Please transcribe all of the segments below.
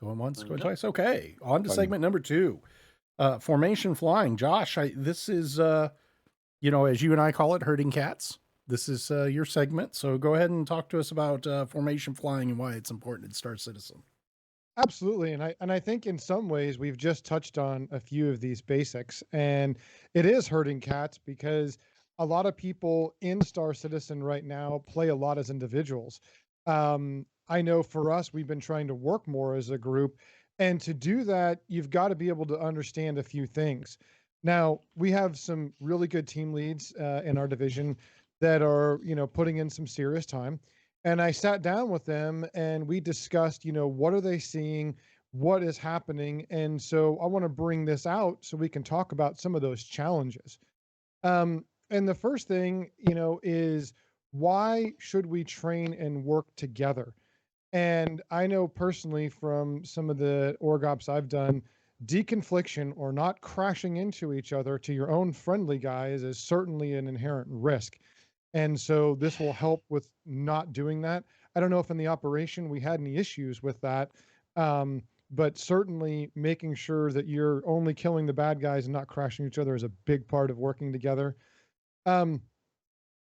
Going once, going Yep. twice. Okay, on to Fun. segment number two. Formation flying. Josh, this is, as you and I call it, herding cats. This is your segment. So go ahead and talk to us about formation flying and why it's important in Star Citizen. Absolutely. And I think in some ways we've just touched on a few of these basics, and it is hurting cats because a lot of people in Star Citizen right now play a lot as individuals. I know for us, we've been trying to work more as a group, and to do that, you've got to be able to understand a few things. Now, we have some really good team leads in our division that are, putting in some serious time, and I sat down with them and we discussed, what are they seeing? What is happening? And so I want to bring this out so we can talk about some of those challenges. And the first thing, is why should we train and work together? And I know personally from some of the org ops I've done, deconfliction or not crashing into each other to your own friendly guys is certainly an inherent risk. And so this will help with not doing that. I don't know if in the operation we had any issues with that, but certainly making sure that you're only killing the bad guys and not crashing each other is a big part of working together. Um,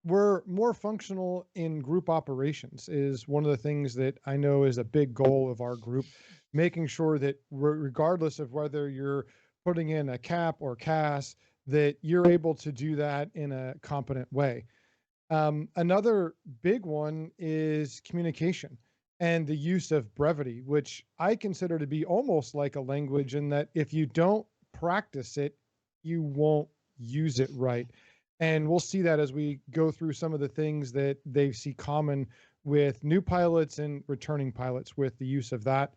we're more functional in group operations is one of the things that I know is a big goal of our group, making sure that regardless of whether you're putting in a cap or CAS, that you're able to do that in a competent way. Another big one is communication and the use of brevity, which I consider to be almost like a language in that if you don't practice it, you won't use it right. And we'll see that as we go through some of the things that they see common with new pilots and returning pilots with the use of that.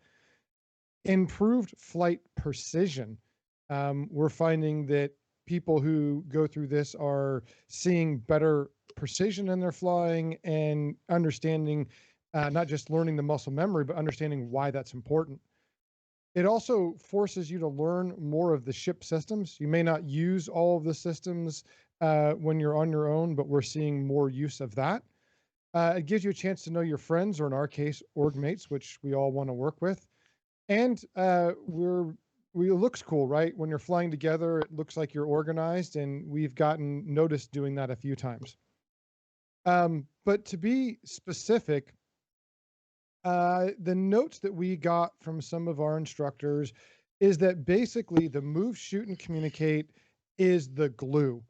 Improved flight precision. We're finding that people who go through this are seeing better precision in their flying and understanding, not just learning the muscle memory, but understanding why that's important. It also forces you to learn more of the ship systems. You may not use all of the systems when you're on your own, but we're seeing more use of that. It gives you a chance to know your friends, or in our case, org mates, which we all want to work with. And it looks cool, right? When you're flying together, it looks like you're organized, and we've gotten noticed doing that a few times. But to be specific, the notes that we got from some of our instructors is that basically the move, shoot, and communicate is the glue.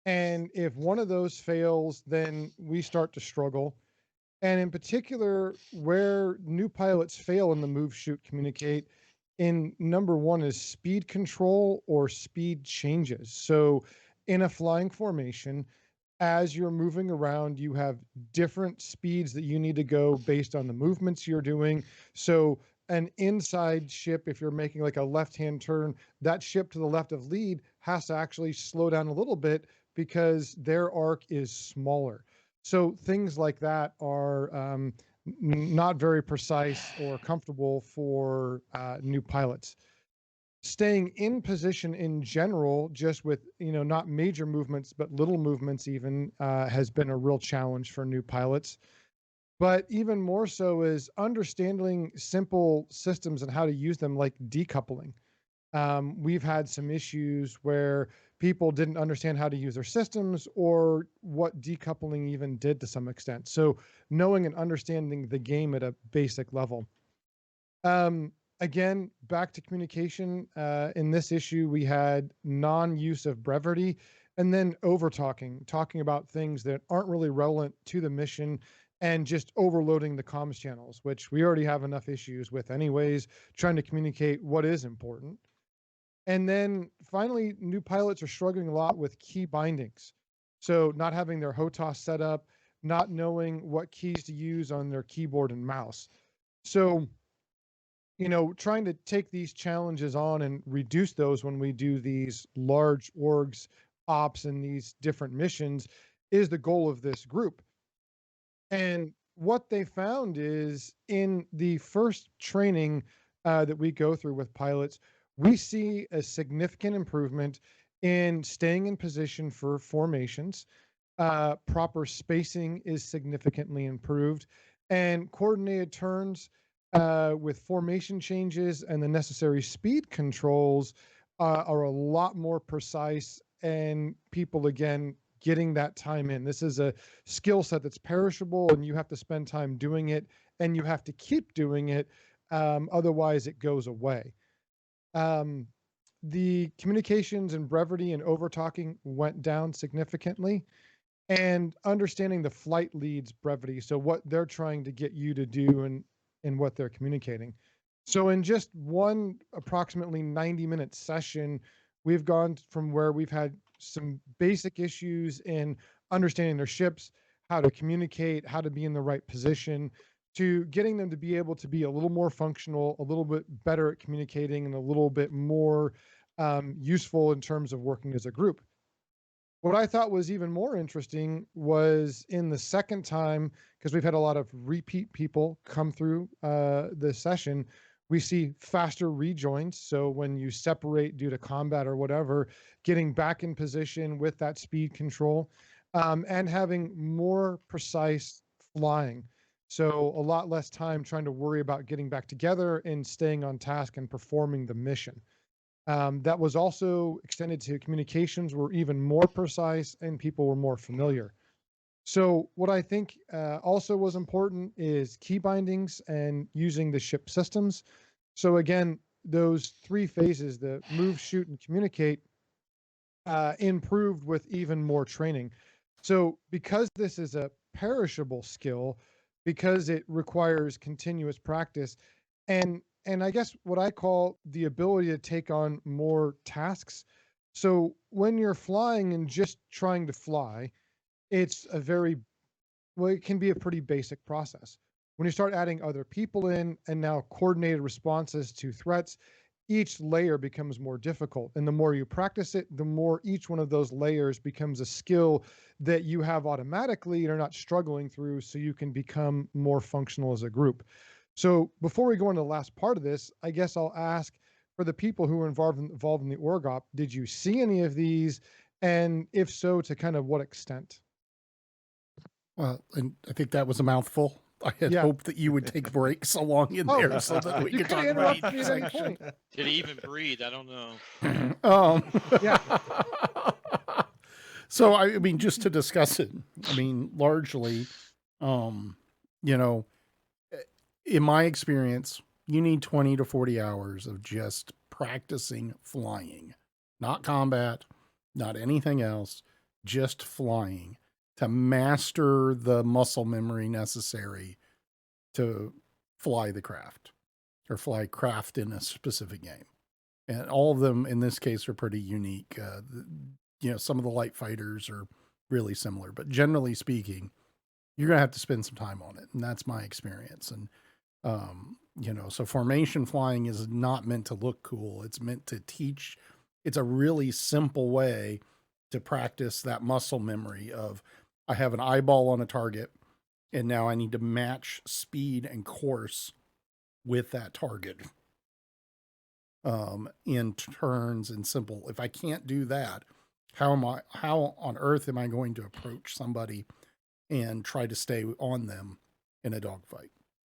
And if one of those fails, then we start to struggle. And in particular, where new pilots fail in the move, shoot, communicate, in number one is speed control or speed changes. So in a flying formation, as you're moving around, you have different speeds that you need to go based on the movements you're doing. So an inside ship, if you're making like a left-hand turn, that ship to the left of lead has to actually slow down a little bit because their arc is smaller. So things like that are not very precise or comfortable for new pilots. Staying in position in general, just with not major movements but little movements even, has been a real challenge for new pilots. But even more so is understanding simple systems and how to use them, like decoupling. We've had some issues where people didn't understand how to use their systems or what decoupling even did to some extent. So knowing and understanding the game at a basic level. Again, back to communication. In this issue, we had non-use of brevity and then over talking about things that aren't really relevant to the mission and just overloading the comms channels, which we already have enough issues with anyways, trying to communicate what is important. And then finally, new pilots are struggling a lot with key bindings. So not having their HOTAS set up, not knowing what keys to use on their keyboard and mouse. So trying to take these challenges on and reduce those when we do these large orgs ops and these different missions is the goal of this group. And what they found is in the first training that we go through with pilots, we see a significant improvement in staying in position for formations. Proper spacing is significantly improved, and coordinated turns with formation changes and the necessary speed controls are a lot more precise, and people again getting that time in. This is a skill set that's perishable, and you have to spend time doing it, and you have to keep doing it. Otherwise, it goes away. Um, the communications and brevity and over talking went down significantly, and understanding the flight leads brevity, so what they're trying to get you to do and what they're communicating. So in just one approximately 90-minute session, we've gone from where we've had some basic issues in understanding their ships, how to communicate, how to be in the right position, to getting them to be able to be a little more functional, a little bit better at communicating, and a little bit more useful in terms of working as a group. What I thought was even more interesting was in the second time, because we've had a lot of repeat people come through the session, we see faster rejoins. So when you separate due to combat or whatever, getting back in position with that speed control, and having more precise flying. So a lot less time trying to worry about getting back together and staying on task and performing the mission. That was also extended to communications were even more precise and people were more familiar. So what I think also was important is key bindings and using the ship systems. So again, those three phases, the move, shoot, and communicate, improved with even more training. So because this is a perishable skill, because it requires continuous practice, and I guess what I call the ability to take on more tasks. So when you're flying and just trying to fly, it's a very well, it can be a pretty basic process. When you start adding other people in and now coordinated responses to threats, each layer becomes more difficult. And the more you practice it, the more each one of those layers becomes a skill that you have automatically and are not struggling through, so you can become more functional as a group. So before we go into the last part of this, I guess I'll ask for the people who were involved in the org op, did you see any of these? And if so, to kind of what extent? Well, and I think that was a mouthful. I had Yeah. hoped that you would take breaks along in Oh, there so that we you could could talk have about interrupted me each at any section. point. Did he even breathe? I don't know. Um, Yeah. so I mean, just to discuss it, I mean, largely, um, you know, in my experience, you need 20 to 40 hours of just practicing flying, not combat, not anything else, just flying to master the muscle memory necessary to fly the craft or fly craft in a specific game. And all of them in this case are pretty unique. Some of the light fighters are really similar, but generally speaking, you're going to have to spend some time on it. And that's my experience. And, so formation flying is not meant to look cool. It's meant to teach. It's a really simple way to practice that muscle memory of I have an eyeball on a target and now I need to match speed and course with that target in turns and simple. If I can't do that, how on earth am I going to approach somebody and try to stay on them in a dogfight?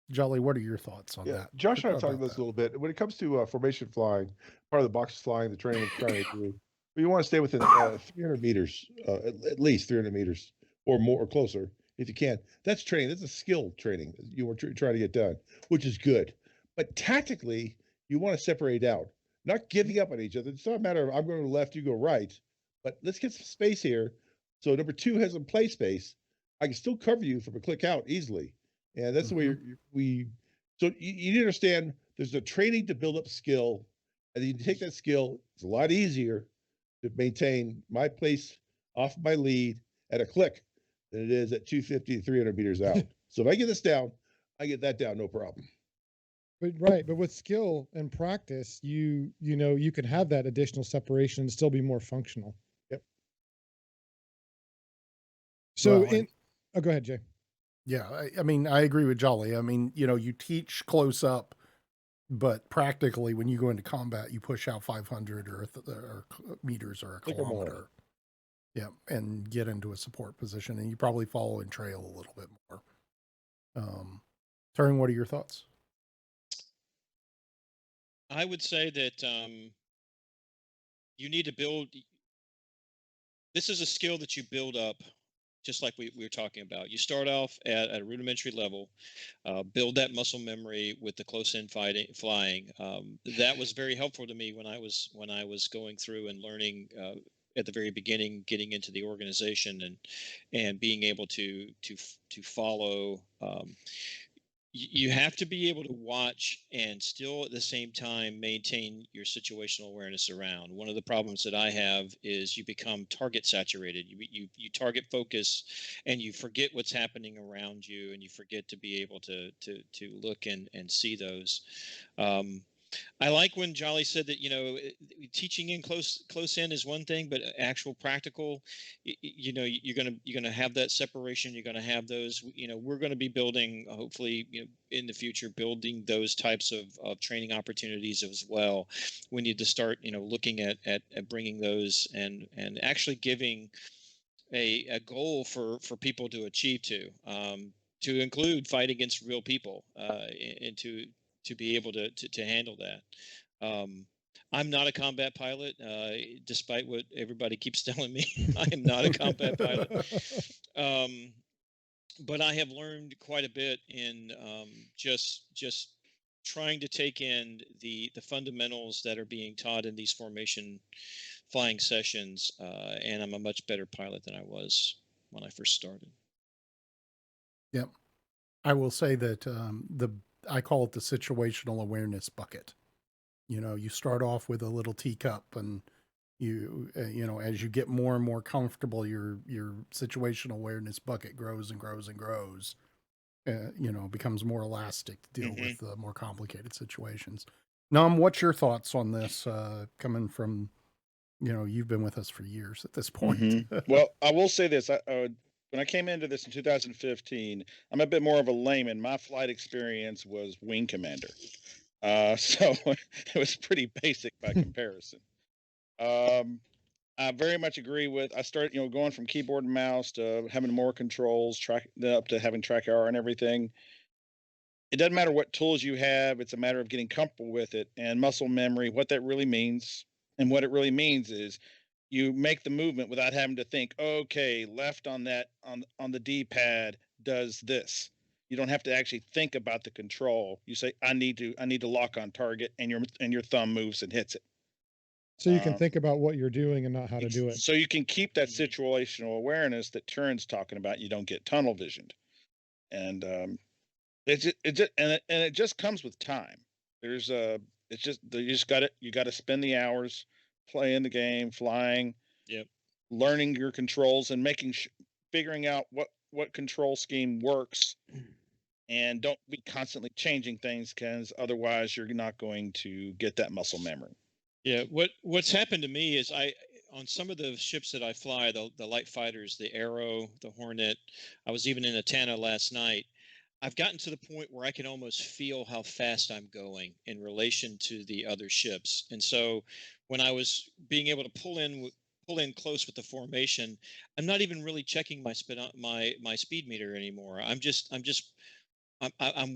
Jolly, what are your thoughts on that? Josh and I have talked about this a little bit. When it comes to formation flying, part of the box flying, the training we're trying to do, you want to stay within 300 meters, at least 300 meters or more or closer if you can. That's training. That's a skill training you were trying to get done, which is good. But tactically, you want to separate out, not giving up on each other. It's not a matter of I'm going to the left, you go right, but let's get some space here. So number two has some play space. I can still cover you from a click out easily. And that's the way we so you need to understand there's a training to build up skill, and you take that skill. It's a lot easier to maintain my place off my lead at a click than it is at 250 to 300 meters out. So if I get this down, I get that down, no problem. But with skill and practice, you can have that additional separation and still be more functional. Yep. So Well, go ahead, Jay. Yeah, I mean, I agree with Jolly. I mean, you teach close up, but practically when you go into combat, you push out 500 or meters or a kilometer. Yeah, and get into a support position, and you probably follow and trail a little bit more. Turing, what are your thoughts? I would say that you need to build. This is a skill that you build up, just like we were talking about. You start off at a rudimentary level, build that muscle memory with the close-in flying. That was very helpful to me when I was going through and learning at the very beginning, getting into the organization and being able to follow. You have to be able to watch and still at the same time maintain your situational awareness around. One of the problems that I have is you become target saturated. You target focus and you forget what's happening around you, and you forget to be able to look and see those. I like when Jolly said that, teaching in close in is one thing, but actual practical, you're gonna have that separation. You're gonna have those. We're going to be building, hopefully, in the future, building those types of training opportunities as well. We need to start, looking at bringing those and actually giving a goal for people to achieve to include fight against real people, and to be able to handle that. I'm not a combat pilot, despite what everybody keeps telling me. I am not a combat pilot. But I have learned quite a bit in just trying to take in the fundamentals that are being taught in these formation flying sessions, and I'm a much better pilot than I was when I first started. Yep. I will say that I call it the situational awareness bucket. You start off with a little teacup, and as you get more and more comfortable, your situational awareness bucket grows and grows and grows. Becomes more elastic to deal with more complicated situations. Num, what's your thoughts on this? Coming from, you've been with us for years at this point. Well, I will say this. When I came into this in 2015, I'm a bit more of a layman. My flight experience was wing commander. So it was pretty basic by comparison. I very much agree with, I started, going from keyboard and mouse to having more controls, up to having track R and everything. It doesn't matter what tools you have. It's a matter of getting comfortable with it and muscle memory, what that really means. And what it really means is you make the movement without having to think, okay, left on that on the D-pad does this. You don't have to actually think about the control. You say, I need to lock on target, and your thumb moves and hits it. So you can think about what you're doing and not how to do it. So you can keep that situational awareness that Turin's talking about. You don't get tunnel visioned, and it just comes with time. You got to spend the hours playing the game, flying, learning your controls, and figuring out what control scheme works, and don't be constantly changing things, because otherwise you're not going to get that muscle memory. Yeah, what's happened to me is on some of the ships that I fly, the light fighters, the Arrow, the Hornet, I was even in a Tana last night. I've gotten to the point where I can almost feel how fast I'm going in relation to the other ships. And so when I was being able to pull in close with the formation, I'm not even really checking my speed meter anymore. I'm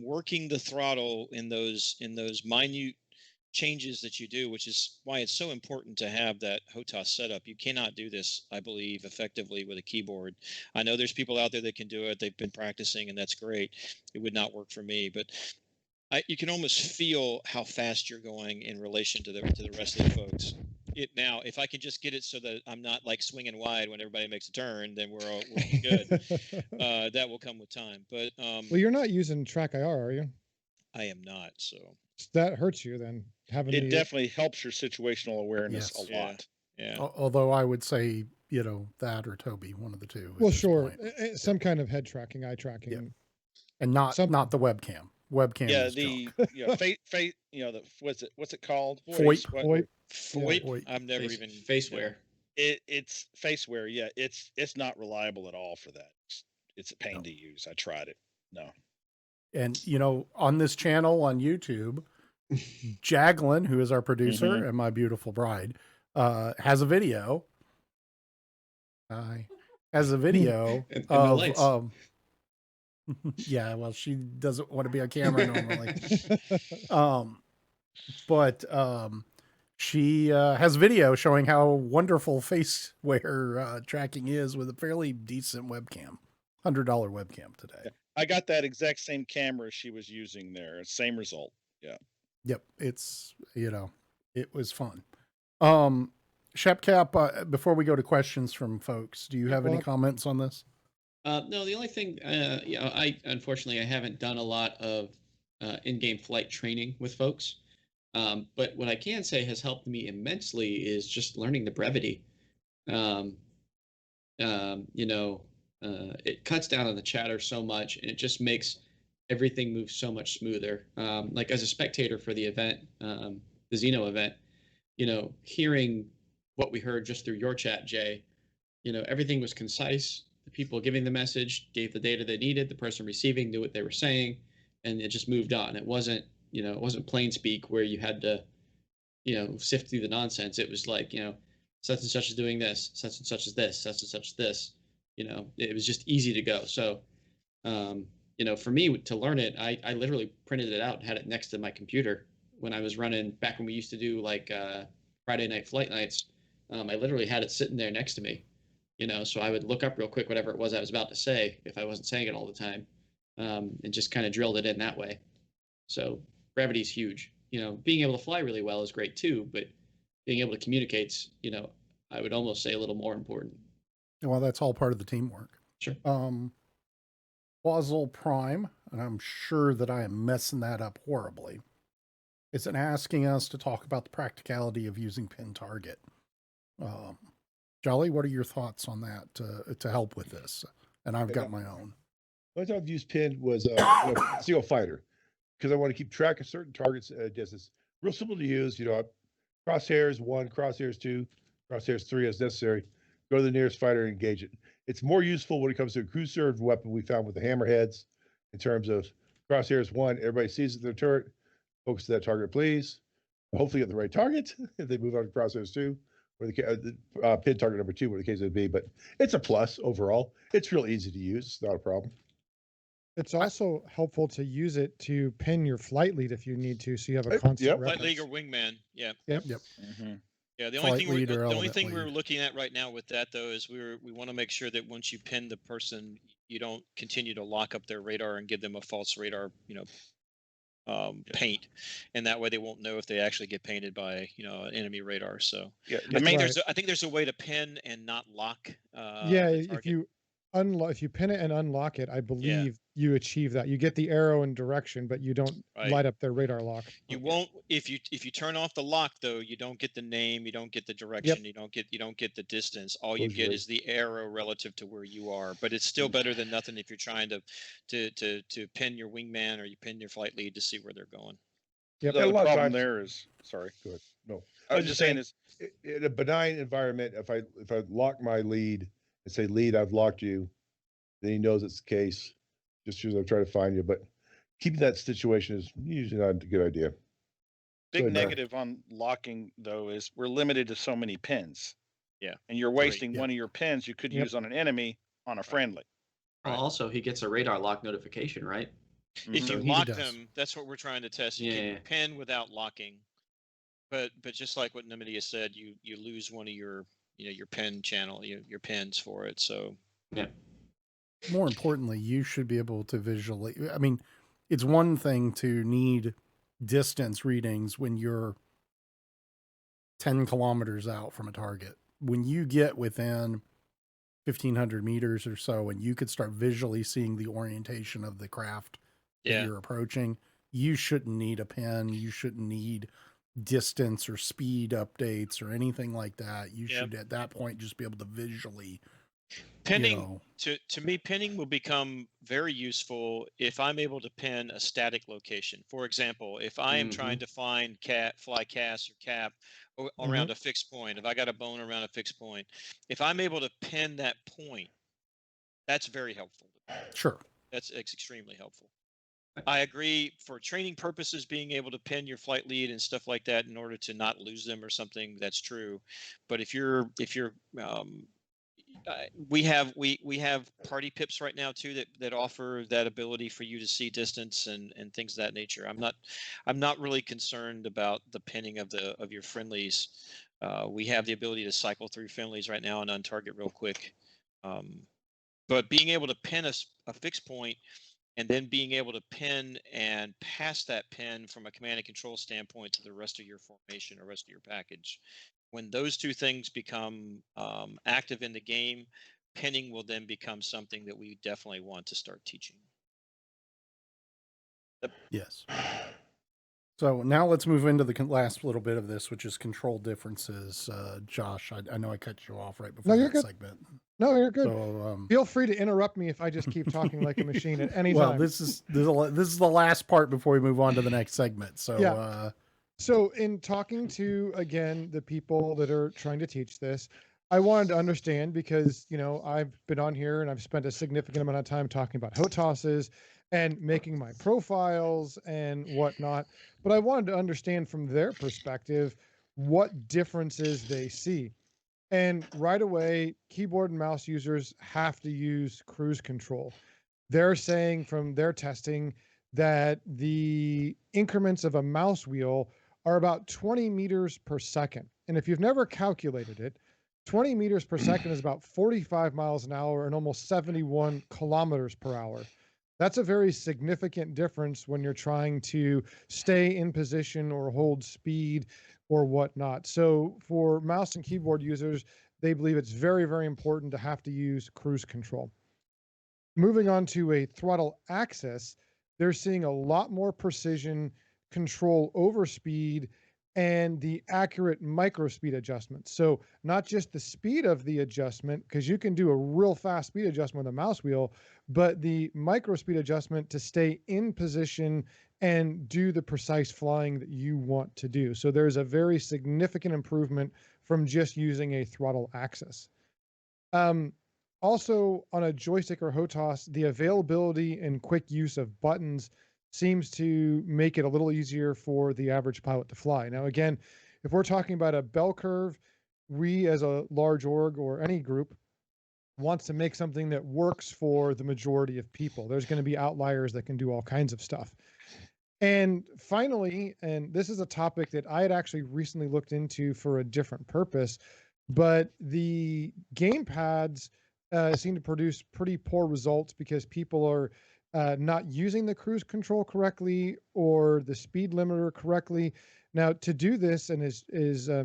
working the throttle in those minute changes that you do, which is why it's so important to have that HOTAS setup. You cannot do this, I believe, effectively with a keyboard. I know there's people out there that can do it. They've been practicing, and that's great. It would not work for me, but you can almost feel how fast you're going in relation to the rest of the folks. Now, if I can just get it so that I'm not like swinging wide when everybody makes a turn, then we're good. That will come with time. But well, you're not using track IR, are you? I am not. So that hurts you then. It definitely helps your situational awareness a lot. Yeah. Although I would say, that or Toby, one of the two. Well, sure. Some kind of head tracking, eye tracking. Yeah. And not the webcam. Webcam. Yeah, is junk. what's it called? FOIP. I've never even Faceware. It's Faceware. Yeah, it's not reliable at all for that. It's a pain to use. I tried it. No. And on this channel on YouTube, Jaglin, who is our producer and my beautiful bride, has a video. Has a video of yeah, well, she doesn't want to be on camera normally. but she has video showing how wonderful face wear tracking is with a fairly decent webcam, $100 webcam today. I got that exact same camera she was using there. Same result. Yeah. Yep, it's it was fun. Shepcap, before we go to questions from folks, do you have any Well, comments on this? No, the only thing, I unfortunately I haven't done a lot of in-game flight training with folks. But what I can say has helped me immensely is just learning the brevity. Um, it cuts down on the chatter so much, and it just makes everything move so much smoother. Like as a spectator for the event, the Xeno event, hearing what we heard just through your chat, Jay, everything was concise. The people giving the message gave the data they needed. The person receiving knew what they were saying, and it just moved on. It wasn't plain speak where you had to, sift through the nonsense. It was like, such and such is doing this, such and such is this, such and such is this. It was just easy to go. So, for me to learn it, I literally printed it out and had it next to my computer when I was running back when we used to do like Friday night flight nights. I literally had it sitting there next to me, so I would look up real quick whatever it was I was about to say if I wasn't saying it all the time, and just kind of drilled it in that way. So brevity is huge. Being able to fly really well is great too, but being able to communicate's, I would almost say a little more important. Well, that's all part of the teamwork. Sure. Wazzle Prime, and I'm sure that I am messing that up horribly, is asking us to talk about the practicality of using pin target. Jolly, what are your thoughts on that to help with this? And I've got my own. One time I've used pin was single fighter because I want to keep track of certain targets at a distance. Real simple to use. Crosshairs 1, crosshairs 2, crosshairs 3 as necessary. Go to the nearest fighter and engage it. It's more useful when it comes to a crew served weapon we found with the hammerheads in terms of crosshairs 1. Everybody sees their turret. Focus to that target, please. Hopefully get the right target if they move on to crosshairs 2 or the pin target number 2, where the case would be. But it's a plus overall. It's real easy to use. It's not a problem. It's also helpful to use it to pin your flight lead if you need to, so you have a constant Yep. Flight reference. league or wingman. Yeah. Yep. Mm-hmm. Yeah, the Flight only thing leader, the only element thing we're lead. looking at right now with that though is we want to make sure that once you pin the person, you don't continue to lock up their radar and give them a false radar, paint, and that way they won't know if they actually get painted by an enemy radar. So Yeah. I think Right. there's a way to pin and not lock. Yeah, the if target. you pin it and unlock it, I believe you achieve that. You get the arrow and direction, but you don't Right. light up their radar lock. You won't if you turn off the lock though. You don't get the name. You don't get the direction. You don't get the distance. All you get Exposure. is the arrow relative to where you are. But it's still better than nothing if you're trying to pin your wingman or you pin your flight lead to see where they're going. Yep. Yeah, a The lot of problem times- there is, sorry, Go ahead. No, I was just saying is, in a benign environment, if I lock my lead and say, "Lead, I've locked you," then he knows it's the case. Just as I'm trying to find you, but keeping that situation is usually not a good idea. big Good, Mark. negative on locking though is we're limited to so many pins. Yeah. And you're wasting Yeah. one of your pins you could Yep. use on an enemy on a friendly. Well, also he gets a radar lock notification, right? If Mhm. So you he lock does. them, that's what we're trying to test. You Yeah. can pin without locking, but just like what Nimidia said, you lose one of your your pin channel, your pins for it. So Yeah. More importantly, you should be able to visually. I mean, it's one thing to need distance readings when you're 10 kilometers out from a target. When you get within 1,500 meters or so, and you could start visually seeing the orientation of the craft that yeah, you're approaching, you shouldn't need a pen. You shouldn't need distance or speed updates or anything like that. You Yep. should, at that point, just be able to visually, pinning to me, pinning will become very useful if I'm able to pin a static location. For example, if I am trying to find fly CAS or cap around a fixed point, if I got a bone around a fixed point, if I'm able to pin that point, that's very helpful. Sure. That's extremely helpful. I agree for training purposes, being able to pin your flight lead and stuff like that in order to not lose them or something, that's true. But if you're We have party pips right now too that offer that ability for you to see distance and things of that nature. I'm not really concerned about the pinning of your friendlies. We have the ability to cycle through friendlies right now and untarget real quick. But being able to pin a fixed point and then being able to pin and pass that pin from a command and control standpoint to the rest of your formation or rest of your package. When those two things become active in the game, pinning will then become something that we definitely want to start teaching. Yes. So now let's move into the last little bit of this, which is control differences. Josh, I know I cut you off right before No, you're that good. segment. No, you're good. So, Feel free to interrupt me if I just keep talking like a machine at any well, time. this is the last part before we move on to the next segment. So, Yeah. So in talking to, again, the people that are trying to teach this, I wanted to understand because, you know, I've been on here and I've spent a significant amount of time talking about HOTASes and making my profiles and whatnot. But I wanted to understand from their perspective what differences they see. And right away, keyboard and mouse users have to use cruise control. They're saying from their testing that the increments of a mouse wheel are about 20 meters per second. And if you've never calculated it, 20 meters per second is about 45 miles an hour and almost 71 kilometers per hour. That's a very significant difference when you're trying to stay in position or hold speed or whatnot. So for mouse and keyboard users, they believe it's very, very important to have to use cruise control. Moving on to a throttle axis, they're seeing a lot more precision, control over speed, and the accurate micro speed adjustments. So not just the speed of the adjustment, because you can do a real fast speed adjustment with a mouse wheel, but the micro speed adjustment to stay in position and do the precise flying that you want to do. So there's a very significant improvement from just using a throttle axis. Also, on a joystick or HOTAS, the availability and quick use of buttons seems to make it a little easier for the average pilot to fly. Now, again, if we're talking about a bell curve, we as a large org or any group wants to make something that works for the majority of people. There's going to be outliers that can do all kinds of stuff. And finally, and this is a topic that I had actually recently looked into for a different purpose, but the gamepads seem to produce pretty poor results because people are not using the cruise control correctly or the speed limiter correctly. Now, to do this, and as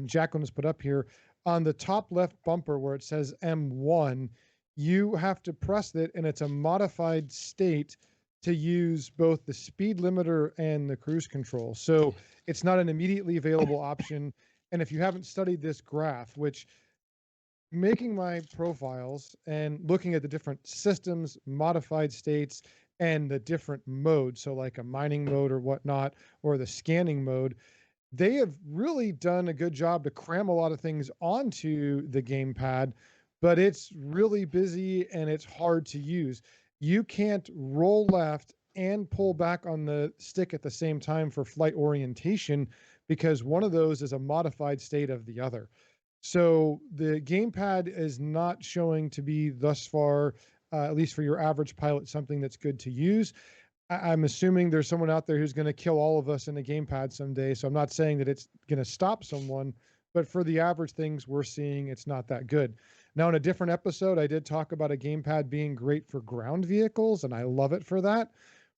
Jacqueline has put up here, on the top left bumper where it says M1, you have to press it, and it's a modified state to use both the speed limiter and the cruise control. So it's not an immediately available option. And if you haven't studied this graph, which making my profiles and looking at the different systems, modified states, and the different modes, so like a mining mode or whatnot, or the scanning mode, they have really done a good job to cram a lot of things onto the gamepad, but it's really busy and it's hard to use. You can't roll left and pull back on the stick at the same time for flight orientation because one of those is a modified state of the other. So the gamepad is not showing to be thus far, at least for your average pilot, something that's good to use. I'm assuming there's someone out there who's going to kill all of us in a gamepad someday. So I'm not saying that it's going to stop someone, but for the average things we're seeing, it's not that good. Now, in a different episode, I did talk about a gamepad being great for ground vehicles, and I love it for that.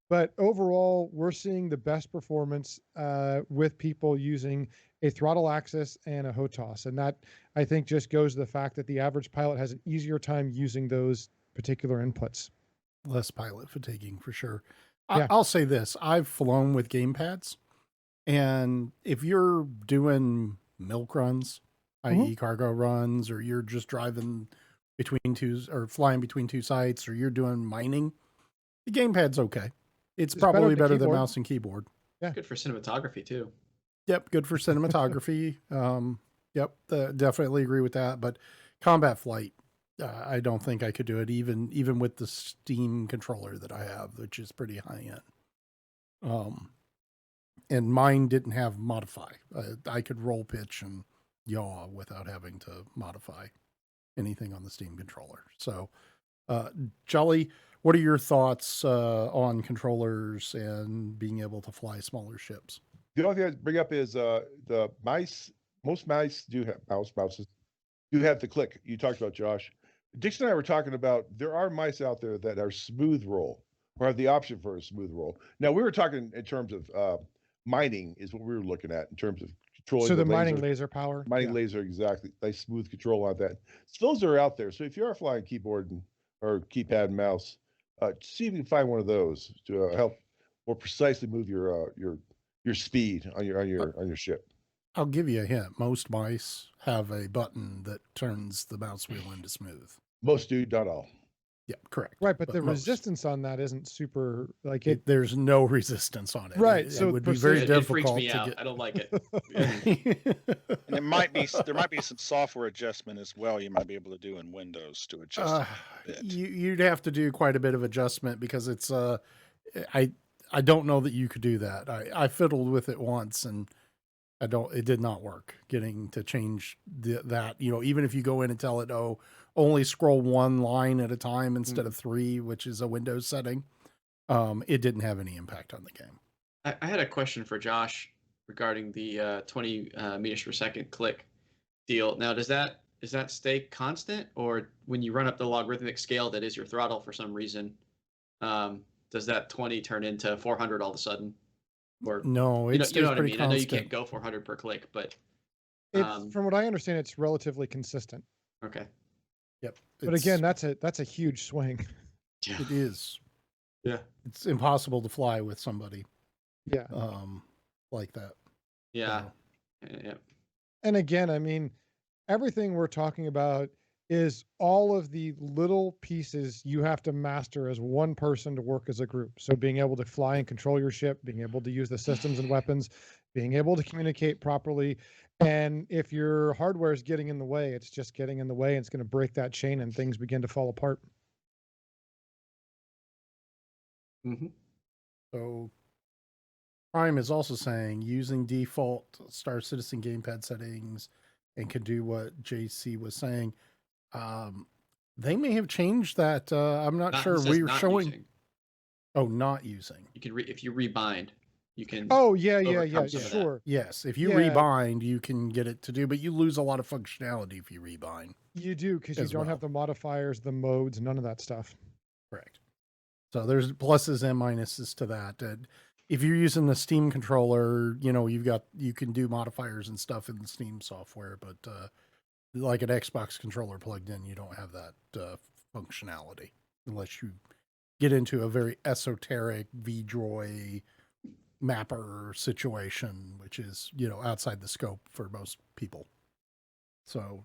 But overall, we're seeing the best performance with people using a throttle axis and a HOTAS. And that, I think, just goes to the fact that the average pilot has an easier time using those particular inputs. less pilot fatiguing for sure. Yeah. I'll say this. I've flown with gamepads, and if you're doing milk runs, i.e. cargo runs, or you're just driving between two or flying between two sites, or you're doing mining, the gamepad's okay. It's probably better better than than keyboard. mouse and keyboard. Good for cinematography too. Yep, good for cinematography. Yep, definitely agree with that. But combat flight, I don't think I could do it, even with the Steam controller that I have, which is pretty high end. And mine didn't have modify. I could roll pitch and yaw without having to modify. anything on the Steam controller. So, Jolly, what are your thoughts on controllers and being able to fly smaller ships? The only thing I'd bring up is the mice. Most mice do have mouses do have the click you talked about, Josh. Dixon and I were talking about there are mice out there that are smooth roll or have the option for a smooth roll. Now we were talking in terms of mining is what we were looking at in terms of controlling So the laser. mining laser power. Mining Yeah. laser, exactly. Nice smooth control on that. So those are out there. So if you are flying keyboard or keypad and mouse, see if you can find one of those to help more precisely move your speed on your ship. I'll give you a hint. Most mice have a button that turns the mouse wheel into smooth. Most do, not all. Yeah, correct. Right, but the most. resistance on that isn't super like it. There's no resistance on it. Right, It so would be very It freaks difficult me to out. get. I don't like it. And there might be some software adjustment as well you might be able to do in Windows to adjust it a bit. You'd have to do quite a bit of adjustment because it's I don't know that you could do that. I fiddled with it once and it did not work getting to change that, even if you go in and tell it, only scroll one line at a time instead of 3, which is a Windows setting. It didn't have any impact on the game. I had a question for Josh regarding the 20 meters per second click deal. Now, does that stay constant, or when you run up the logarithmic scale that is your throttle for some reason, does that 20 turn into 400 all of a sudden? Or No, you it's know what I pretty mean? I know you constant. can't go 400 per click, but It's from what I understand, it's relatively consistent. okay. Yep. But again, that's a huge swing. Yeah. it is. Yeah. It's impossible to fly with somebody Yeah. like that. Yeah. So, Yeah. And again, I mean, everything we're talking about is all of the little pieces you have to master as one person to work as a group. So being able to fly and control your ship, being able to use the systems and weapons, being able to communicate properly. And if your hardware is getting in the way, it's just getting in the way and it's going to break that chain and things begin to fall apart. Mm-hmm. So Prime is also saying using default Star Citizen gamepad settings and can do what JC was saying. They may have changed that. I'm not sure. We were showing. Using. Oh, not using. You can if you rebind, you can. Oh, yeah, overcome some of that. sure. Yes, if you Yeah. rebind, you can get it to do, but you lose a lot of functionality if you rebind. You do, because you As don't well. have the modifiers, the modes, none of that stuff. Correct. So there's pluses and minuses to that. If you're using the Steam controller, you can do modifiers and stuff in the Steam software, but like an Xbox controller plugged in, you don't have that functionality unless you get into a very esoteric VDroid mapper situation, which is outside the scope for most people. So